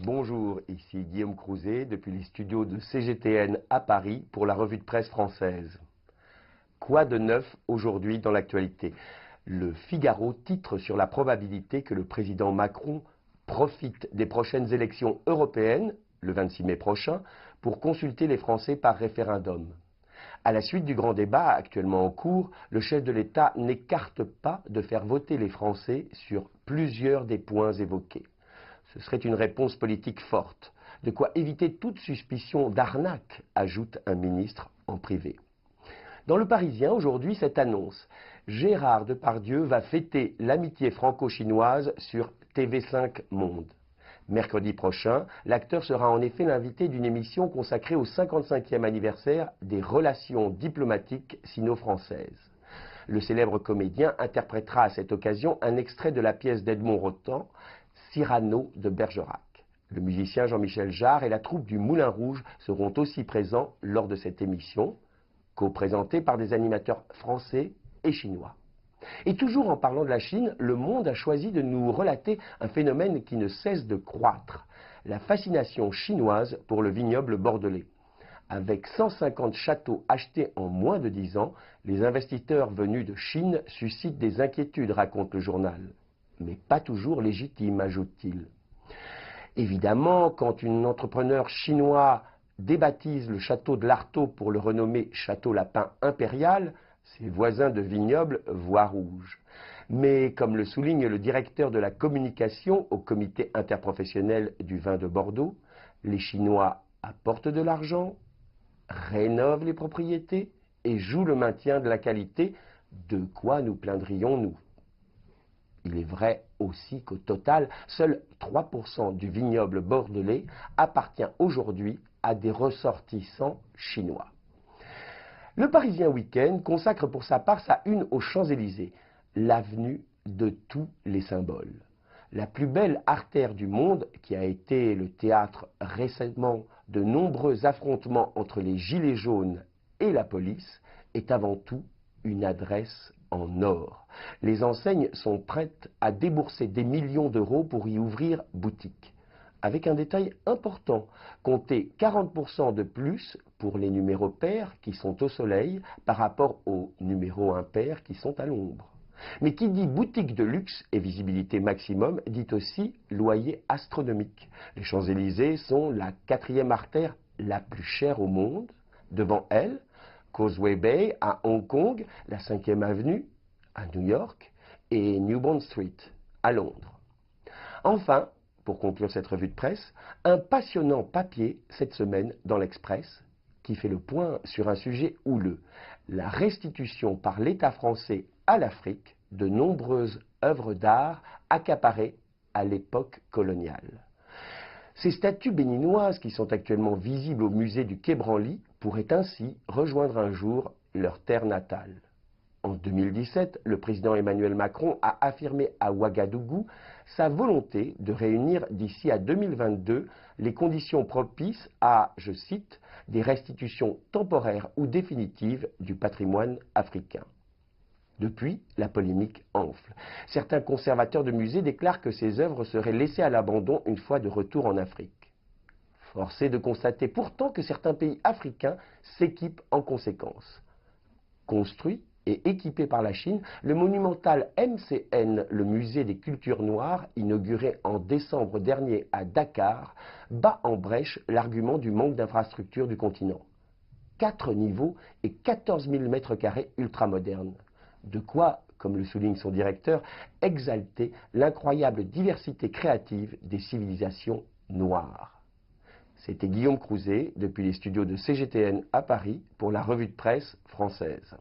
Bonjour, ici Guillaume Crouzet depuis les studios de CGTN à Paris pour la revue de presse française. Quoi de neuf aujourd'hui dans l'actualité? Le Figaro titre sur la probabilité que le président Macron profite des prochaines élections européennes, le 26 mai prochain, pour consulter les Français par référendum. À la suite du grand débat actuellement en cours, le chef de l'État n'écarte pas de faire voter les Français sur plusieurs des points évoqués. Ce serait une réponse politique forte, de quoi éviter toute suspicion d'arnaque, ajoute un ministre en privé. Dans Le Parisien, aujourd'hui, cette annonce. Gérard Depardieu va fêter l'amitié franco-chinoise sur TV5 Monde. Mercredi prochain, l'acteur sera en effet l'invité d'une émission consacrée au 55e anniversaire des relations diplomatiques sino-françaises. Le célèbre comédien interprétera à cette occasion un extrait de la pièce d'Edmond Rostand, Cyrano de Bergerac. Le musicien Jean-Michel Jarre et la troupe du Moulin Rouge seront aussi présents lors de cette émission, co-présentée par des animateurs français et chinois. Et toujours en parlant de la Chine, Le Monde a choisi de nous relater un phénomène qui ne cesse de croître, la fascination chinoise pour le vignoble bordelais. Avec 150 châteaux achetés en moins de 10 ans, les investisseurs venus de Chine suscitent des inquiétudes, raconte le journal. Mais pas toujours légitimes, ajoute-t-il. Évidemment, quand un entrepreneur chinois débaptise le château de l'Artaud pour le renommer Château Lapin Impérial, ses voisins de vignoble voient rouge. Mais comme le souligne le directeur de la communication au comité interprofessionnel du vin de Bordeaux, les Chinois apportent de l'argent, rénovent les propriétés et jouent le maintien de la qualité. De quoi nous plaindrions-nous? Il est vrai aussi qu'au total, seuls 3% du vignoble bordelais appartient aujourd'hui à des ressortissants chinois. Le Parisien Week-end consacre pour sa part sa une aux Champs-Élysées, l'avenue de tous les symboles. La plus belle artère du monde, qui a été le théâtre récemment de nombreux affrontements entre les gilets jaunes et la police, est avant tout une adresse en or. Les enseignes sont prêtes à débourser des millions d'euros pour y ouvrir boutique. Avec un détail important, comptez 40% de plus pour les numéros pairs qui sont au soleil par rapport aux numéros impairs qui sont à l'ombre. Mais qui dit boutique de luxe et visibilité maximum dit aussi loyer astronomique. Les Champs-Élysées sont la 4e artère la plus chère au monde. Devant elle, Causeway Bay à Hong Kong, la 5e avenue à New York et New Bond Street à Londres. Enfin, pour conclure cette revue de presse, un passionnant papier cette semaine dans l'Express qui fait le point sur un sujet houleux, la restitution par l'État français à l'Afrique de nombreuses œuvres d'art accaparées à l'époque coloniale. Ces statues béninoises qui sont actuellement visibles au musée du Quai Branly pourraient ainsi rejoindre un jour leur terre natale. En 2017, le président Emmanuel Macron a affirmé à Ouagadougou sa volonté de réunir d'ici à 2022 les conditions propices à, je cite, des restitutions temporaires ou définitives du patrimoine africain. Depuis, la polémique enfle. Certains conservateurs de musées déclarent que ces œuvres seraient laissées à l'abandon une fois de retour en Afrique. Force est de constater pourtant que certains pays africains s'équipent en conséquence. Construit et équipé par la Chine, le monumental MCN, le musée des cultures noires, inauguré en décembre dernier à Dakar, bat en brèche l'argument du manque d'infrastructures du continent. 4 niveaux et 14 000 mètres carrés ultramodernes. De quoi, comme le souligne son directeur, exalter l'incroyable diversité créative des civilisations noires. C'était Guillaume Crouzet depuis les studios de CGTN à Paris pour la revue de presse française.